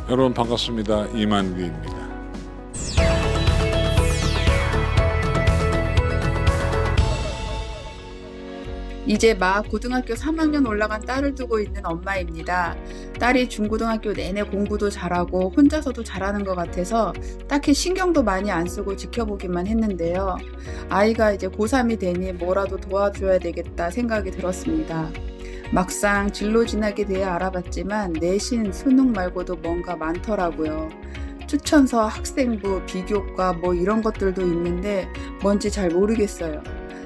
여러분 반갑습니다. 이만기입니다. 이제 막 고등학교 3학년 올라간 딸을 두고 있는 엄마입니다. 딸이 중고등학교 내내 공부도 잘하고 혼자서도 잘하는 것 같아서 딱히 신경도 많이 안 쓰고 지켜보기만 했는데요. 아이가 이제 고3이 되니 뭐라도 도와줘야 되겠다 생각이 들었습니다. 막상 진로 진학에 대해 알아봤지만 내신, 수능 말고도 뭔가 많더라고요. 추천서, 학생부, 비교과 뭐 이런 것들도 있는데 뭔지 잘 모르겠어요.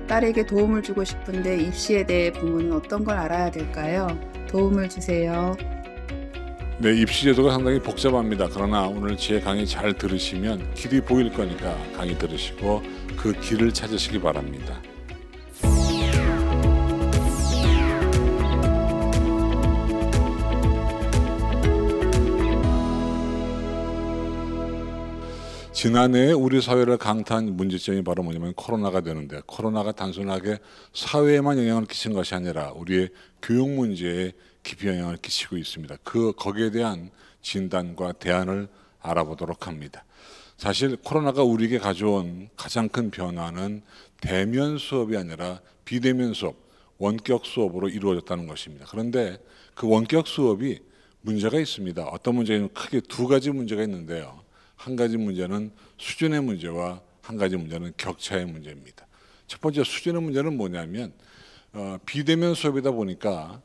딸에게 도움을 주고 싶은데 입시에 대해 부모는 어떤 걸 알아야 될까요? 도움을 주세요. 네, 입시 제도가 상당히 복잡합니다. 그러나 오늘 제 강의 잘 들으시면 길이 보일 거니까 강의 들으시고 그 길을 찾으시기 바랍니다. 지난해 우리 사회를 강타한 문제점이 바로 뭐냐면 코로나가 되는데, 코로나가 단순하게 사회에만 영향을 끼친 것이 아니라 우리의 교육 문제에 깊이 영향을 끼치고 있습니다. 거기에 대한 진단과 대안을 알아보도록 합니다. 사실 코로나가 우리에게 가져온 가장 큰 변화는 대면 수업이 아니라 비대면 수업, 원격 수업으로 이루어졌다는 것입니다. 그런데 그 원격 수업이 문제가 있습니다. 어떤 문제는 크게 두 가지 문제가 있는데요. 한 가지 문제는 수준의 문제와 한 가지 문제는 격차의 문제입니다. 첫 번째 수준의 문제는 뭐냐면 비대면 수업이다 보니까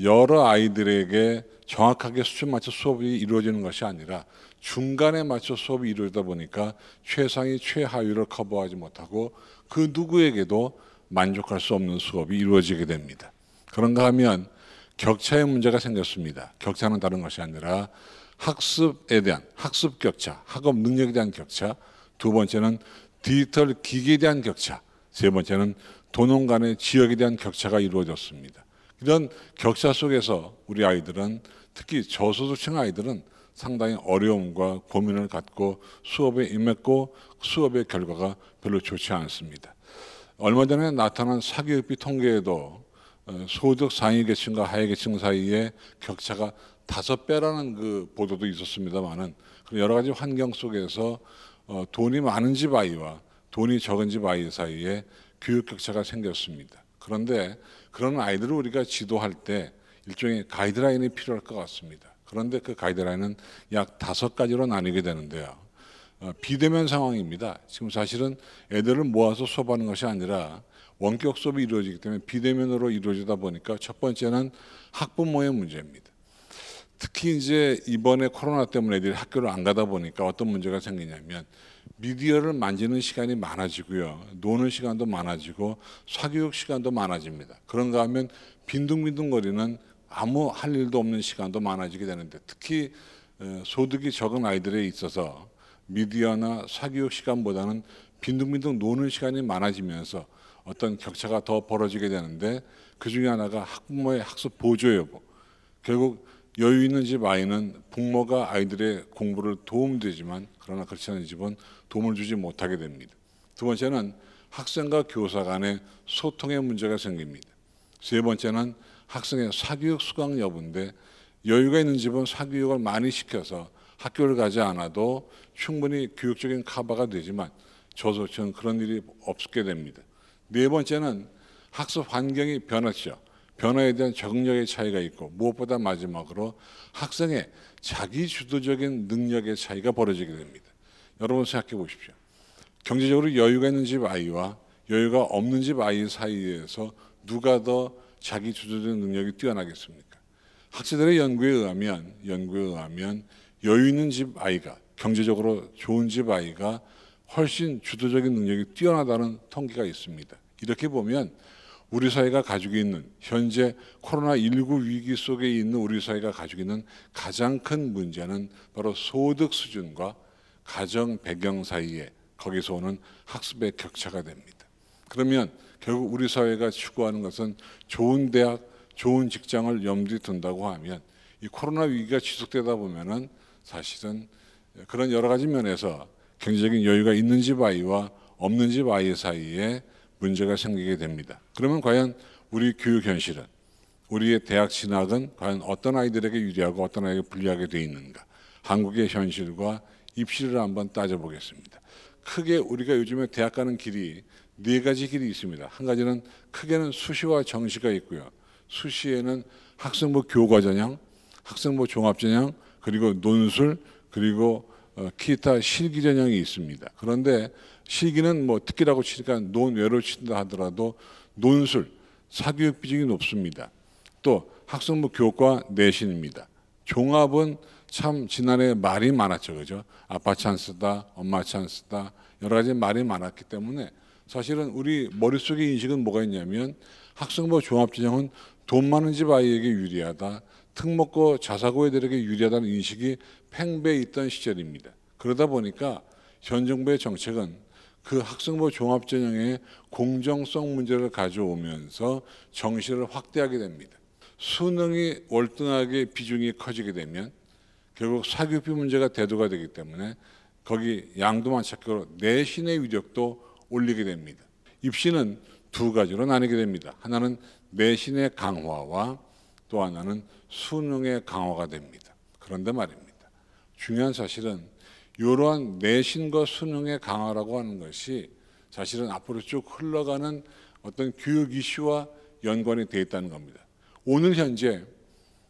여러 아이들에게 정확하게 수준 맞춰 수업이 이루어지는 것이 아니라 중간에 맞춰 수업이 이루어지다 보니까 최상위 최하위를 커버하지 못하고 그 누구에게도 만족할 수 없는 수업이 이루어지게 됩니다. 그런가 하면 격차의 문제가 생겼습니다. 격차는 다른 것이 아니라 학습에 대한 학습 격차, 학업 능력에 대한 격차, 두 번째는 디지털 기기에 대한 격차, 세 번째는 도농 간의 지역에 대한 격차가 이루어졌습니다. 이런 격차 속에서 우리 아이들은, 특히 저소득층 아이들은 상당히 어려움과 고민을 갖고 수업에 임했고 수업의 결과가 별로 좋지 않습니다. 얼마 전에 나타난 사교육비 통계에도 소득 상위 계층과 하위 계층 사이에 격차가 5배라는 그 보도도 있었습니다만은 여러 가지 환경 속에서 돈이 많은 집 아이와 돈이 적은 집 아이 사이에 교육 격차가 생겼습니다. 그런데 그런 아이들을 우리가 지도할 때 일종의 가이드라인이 필요할 것 같습니다. 그런데 그 가이드라인은 약 5가지로 나뉘게 되는데요. 비대면 상황입니다. 지금 사실은 애들을 모아서 수업하는 것이 아니라 원격 수업이 이루어지기 때문에 비대면으로 이루어지다 보니까 첫 번째는 학부모의 문제입니다. 특히 이제 이번에 코로나 때문에 애들이 학교를 안 가다 보니까 어떤 문제가 생기냐면 미디어를 만지는 시간이 많아지고요. 노는 시간도 많아지고 사교육 시간도 많아집니다. 그런가 하면 빈둥빈둥거리는 아무 할 일도 없는 시간도 많아지게 되는데, 특히 소득이 적은 아이들에 있어서 미디어나 사교육 시간보다는 빈둥빈둥 노는 시간이 많아지면서 어떤 격차가 더 벌어지게 되는데, 그 중에 하나가 학부모의 학습 보조 여부. 결국 여유 있는 집 아이는 부모가 아이들의 공부를 도움되지만 그러나 그렇지 않은 집은 도움을 주지 못하게 됩니다. 두 번째는 학생과 교사 간의 소통의 문제가 생깁니다. 세 번째는 학생의 사교육 수강 여부인데, 여유가 있는 집은 사교육을 많이 시켜서 학교를 가지 않아도 충분히 교육적인 커버가 되지만 저소득층은 그런 일이 없게 됩니다. 네 번째는 학습 환경이 변했죠. 변화에 대한 적응력의 차이가 있고, 무엇보다 마지막으로 학생의 자기 주도적인 능력의 차이가 벌어지게 됩니다. 여러분 생각해 보십시오. 경제적으로 여유가 있는 집 아이와 여유가 없는 집 아이 사이에서 누가 더 자기 주도적인 능력이 뛰어나겠습니까? 학자들의 연구에 의하면 여유 있는 집 아이가, 경제적으로 좋은 집 아이가 훨씬 주도적인 능력이 뛰어나다는 통계가 있습니다. 이렇게 보면 우리 사회가 가지고 있는, 현재 코로나19 위기 속에 있는 우리 사회가 가지고 있는 가장 큰 문제는 바로 소득 수준과 가정 배경 사이에 거기서 오는 학습의 격차가 됩니다. 그러면 결국 우리 사회가 추구하는 것은 좋은 대학, 좋은 직장을 염두에 둔다고 하면 이 코로나 위기가 지속되다 보면은 사실은 그런 여러 가지 면에서 경제적인 여유가 있는 집 아이와 없는 집 아이 사이에 문제가 생기게 됩니다. 그러면 과연 우리 교육 현실은, 우리의 대학 진학은 과연 어떤 아이들에게 유리하고 어떤 아이에게 불리하게 되어 있는가? 한국의 현실과 입시를 한번 따져보겠습니다. 크게 우리가 요즘에 대학 가는 길이 네 가지 길이 있습니다. 한 가지는 크게는 수시와 정시가 있고요. 수시에는 학생부 교과전형, 학생부 종합전형, 그리고 논술, 그리고 기타 실기 전형이 있습니다. 그런데 실기는 뭐 특기라고 치니까 논외로 친다 하더라도 논술, 사교육 비중이 높습니다. 또 학생부 교과 내신입니다. 종합은 참 지난해 말이 많았죠, 그죠? 아빠 찬스다, 엄마 찬스다, 여러 가지 말이 많았기 때문에 사실은 우리 머릿속의 인식은 뭐가 있냐면 학생부 종합전형은 돈 많은 집 아이에게 유리하다, 특목고 자사고 애들에게 유리하다는 인식이 팽배해 있던 시절입니다. 그러다 보니까 현 정부의 정책은 그 학생부 종합전형의 공정성 문제를 가져오면서 정시를 확대하게 됩니다. 수능이 월등하게 비중이 커지게 되면 결국 사교육비 문제가 대두가 되기 때문에 거기 양도만 찾기로 내신의 위력도 올리게 됩니다. 입시는 두 가지로 나뉘게 됩니다. 하나는 내신의 강화와 또 하나는 수능의 강화가 됩니다. 그런데 말입니다. 중요한 사실은 이러한 내신과 수능의 강화라고 하는 것이 사실은 앞으로 쭉 흘러가는 어떤 교육 이슈와 연관이 되어 있다는 겁니다. 오늘 현재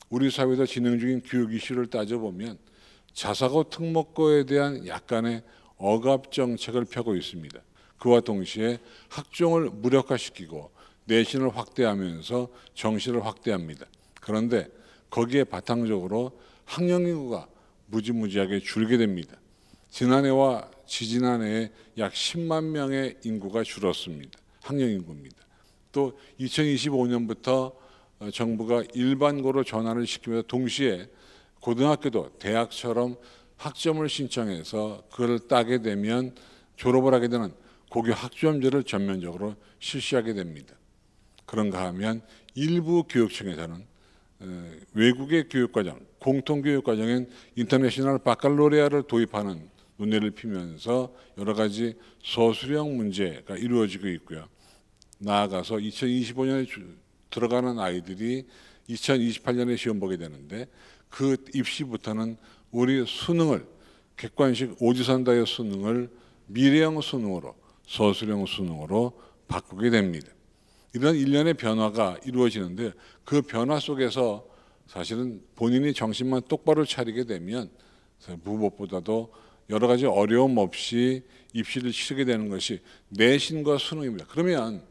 우리 사회에서 진행 중인 교육 이슈를 따져보면 자사고 특목고에 대한 약간의 억압 정책을 펴고 있습니다. 그와 동시에 학종을 무력화시키고 내신을 확대하면서 정시를 확대합니다. 그런데 거기에 바탕적으로 학령 인구가 무지무지하게 줄게 됩니다. 지난해와 지지난해에 약 10만 명의 인구가 줄었습니다. 학령 인구입니다. 또 2025년부터 정부가 일반고로 전환을 시키면서 동시에 고등학교도 대학처럼 학점을 신청해서 그걸 따게 되면 졸업을 하게 되는 고교 학점제를 전면적으로 실시하게 됩니다. 그런가 하면 일부 교육청에서는 외국의 교육과정, 공통교육과정인 인터내셔널 바칼로레아를 도입하는 논의를 피면서 여러 가지 소수령 문제가 이루어지고 있고요. 나아가서 2025년에 들어가는 아이들이 2028년에 시험 보게 되는데 그 입시부터는 우리 수능을 객관식 오지선다의 수능을 미래형 수능으로 소수령 수능으로 바꾸게 됩니다. 이런 일련의 변화가 이루어지는데 그 변화 속에서 사실은 본인이 정신만 똑바로 차리게 되면 무엇보다도 여러 가지 어려움 없이 입시를 치르게 되는 것이 내신과 수능입니다. 그러면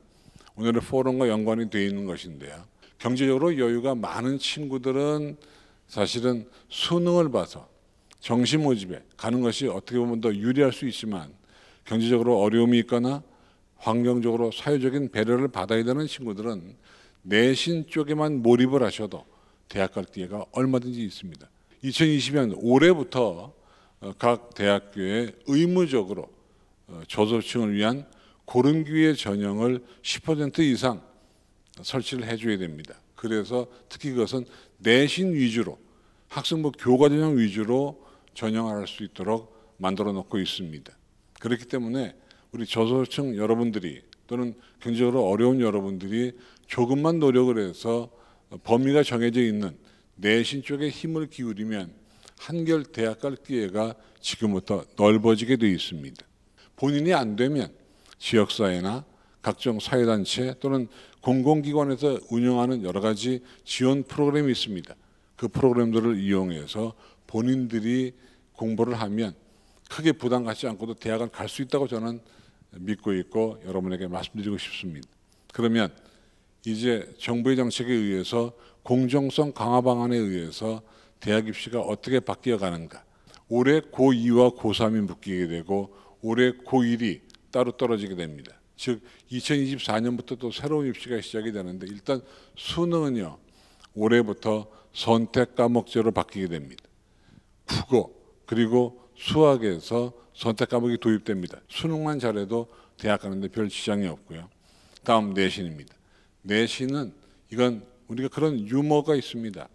오늘의 포럼과 연관이 되어 있는 것인데요. 경제적으로 여유가 많은 친구들은 사실은 수능을 봐서 정시 모집에 가는 것이 어떻게 보면 더 유리할 수 있지만 경제적으로 어려움이 있거나 환경적으로 사회적인 배려를 받아야 되는 친구들은 내신 쪽에만 몰입을 하셔도 대학 갈 기회가 얼마든지 있습니다. 2020년 올해부터 각 대학교에 의무적으로 저소득층을 위한 고른기회 전형을 10% 이상 설치를 해줘야 됩니다. 그래서 특히 그것은 내신 위주로 학생부 교과전형 위주로 전형할 수 있도록 만들어 놓고 있습니다. 그렇기 때문에 우리 저소득층 여러분들이 또는 경제적으로 어려운 여러분들이 조금만 노력을 해서 범위가 정해져 있는 내신 쪽에 힘을 기울이면 한결 대학 갈 기회가 지금부터 넓어지게 되어 있습니다. 본인이 안 되면 지역사회나 각종 사회단체 또는 공공기관에서 운영하는 여러 가지 지원 프로그램이 있습니다. 그 프로그램들을 이용해서 본인들이 공부를 하면 크게 부담 갖지 않고도 대학을 갈 수 있다고 저는 믿고 있고 여러분에게 말씀드리고 싶습니다. 그러면 이제 정부의 정책에 의해서 공정성 강화 방안에 의해서 대학 입시가 어떻게 바뀌어 가는가. 올해 고2와 고3이 묶이게 되고 올해 고1이 따로 떨어지게 됩니다. 즉 2024년부터 또 새로운 입시가 시작이 되는데 일단 수능은요. 올해부터 선택 과목제로 바뀌게 됩니다. 국어 그리고 수학에서 선택 과목이 도입됩니다. 수능만 잘해도 대학 가는데 별 지장이 없고요. 다음 내신입니다. 내신은 이건 우리가 그런 유머가 있습니다.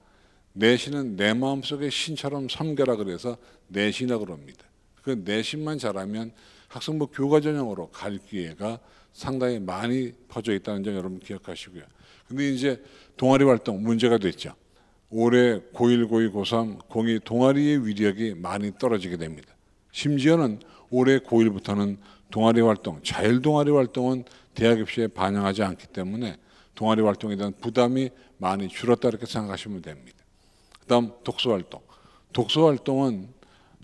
내신은 내 마음속의 신처럼 섬겨라 그래서 내신이라고 그럽니다. 그 내신만 잘하면 학생부 교과전형으로 갈 기회가 상당히 많이 퍼져 있다는 점 여러분 기억하시고요. 근데 이제 동아리 활동 문제가 됐죠. 올해 고1, 고2, 고3, 고2 동아리의 위력이 많이 떨어지게 됩니다. 심지어는 올해 고1부터는 동아리 활동, 자율 동아리 활동은 대학 입시에 반영하지 않기 때문에 동아리 활동에 대한 부담이 많이 줄었다 이렇게 생각하시면 됩니다. 그다음 독서 활동. 독서 활동은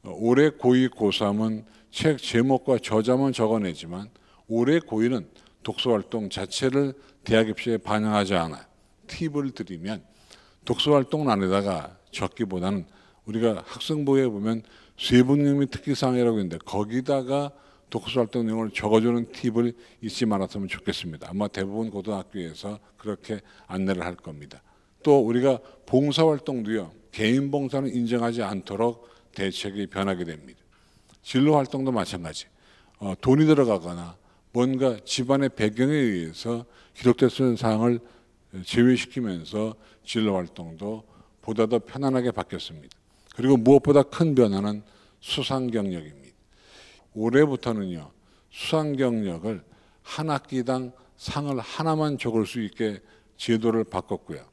올해 고2, 고3은 책 제목과 저자만 적어내지만 올해 고1은 독서 활동 자체를 대학 입시에 반영하지 않아요. 팁을 드리면 독서 활동 안에다가 적기보다는 우리가 학생부에 보면 쇄분명의 특기사항이라고 있는데 거기다가 독서 활동 내용을 적어주는 팁을 잊지 말았으면 좋겠습니다. 아마 대부분 고등학교에서 그렇게 안내를 할 겁니다. 또 우리가 봉사활동도요. 개인 봉사는 인정하지 않도록 대책이 변하게 됩니다. 진로 활동도 마찬가지. 돈이 들어가거나 뭔가 집안의 배경에 의해서 기록됐던 사항을 제외시키면서 진로 활동도 보다 더 편안하게 바뀌었습니다. 그리고 무엇보다 큰 변화는 수상 경력입니다. 올해부터는요. 수상 경력을 한 학기당 상을 하나만 적을 수 있게 제도를 바꿨고요.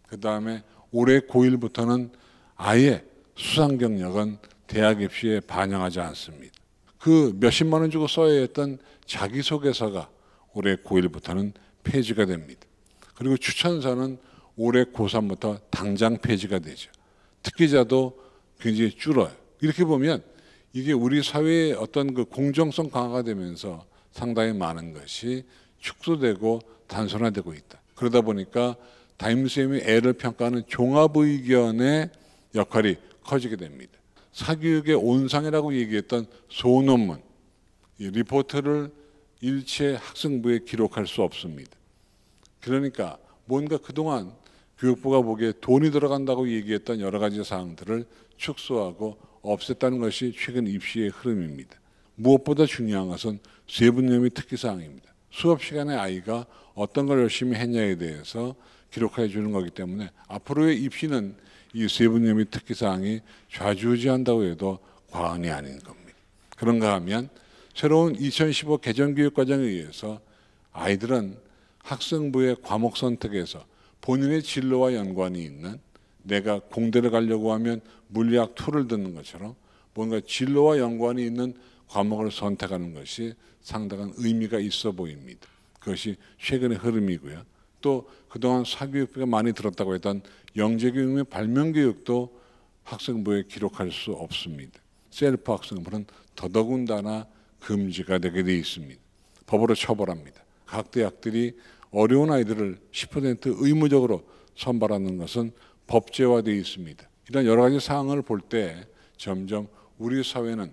그 다음에 올해 고1부터는 아예 수상 경력은 대학 입시에 반영하지 않습니다. 그 몇십만 원 주고 써야 했던 자기소개서가 올해 고1부터는 폐지가 됩니다. 그리고 추천서는 올해 고3부터 당장 폐지가 되죠. 특기자도 굉장히 줄어요. 이렇게 보면 이게 우리 사회의 어떤 그 공정성 강화가 되면서 상당히 많은 것이 축소되고 단순화되고 있다. 그러다 보니까 담임선생님이 애를 평가하는 종합의견의 역할이 커지게 됩니다. 사교육의 온상이라고 얘기했던 소논문, 이 리포트를 일체 학생부에 기록할 수 없습니다. 그러니까 뭔가 그동안 교육부가 보기에 돈이 들어간다고 얘기했던 여러 가지 사항들을 축소하고 없앴다는 것이 최근 입시의 흐름입니다. 무엇보다 중요한 것은 쇄분념의 특기사항입니다. 수업 시간에 아이가 어떤 걸 열심히 했냐에 대해서 기록해 주는 거기 때문에 앞으로의 입시는 이 쇄분념의 특기사항이 좌지우지한다고 해도 과언이 아닌 겁니다. 그런가 하면 새로운 2015 개정교육과정에 의해서 아이들은 학생부의 과목 선택에서 본인의 진로와 연관이 있는 내가 공대를 가려고 하면 물리학 2를 듣는 것처럼 뭔가 진로와 연관이 있는 과목을 선택하는 것이 상당한 의미가 있어 보입니다. 그것이 최근의 흐름이고요. 또 그동안 사교육비가 많이 들었다고 했던 영재교육의 발명교육도 학생부에 기록할 수 없습니다. 셀프 학생부는 더더군다나 금지가 되게 돼 있습니다. 법으로 처벌합니다. 각 대학들이 어려운 아이들을 10% 의무적으로 선발하는 것은 법제화되어 있습니다. 이런 여러 가지 사항을 볼 때 점점 우리 사회는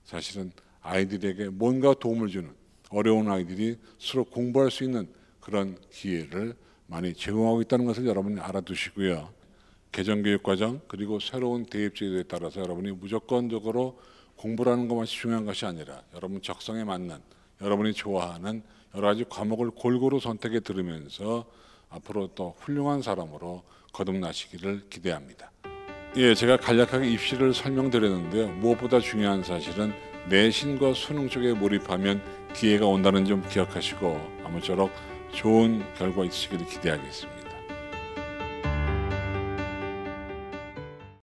사실은 아이들에게 뭔가 도움을 주는 어려운 아이들이 스스로 공부할 수 있는 그런 기회를 많이 제공하고 있다는 것을 여러분이 알아두시고요. 개정교육과정 그리고 새로운 대입제도에 따라서 여러분이 무조건적으로 공부라는 것만이 중요한 것이 아니라 여러분 적성에 맞는 여러분이 좋아하는 여러 가지 과목을 골고루 선택해 들으면서 앞으로 또 훌륭한 사람으로 거듭나시기를 기대합니다. 예, 제가 간략하게 입시를 설명드렸는데요. 무엇보다 중요한 사실은 내신과 수능 쪽에 몰입하면 기회가 온다는 점 기억하시고 아무쪼록 좋은 결과 있으시기를 기대하겠습니다.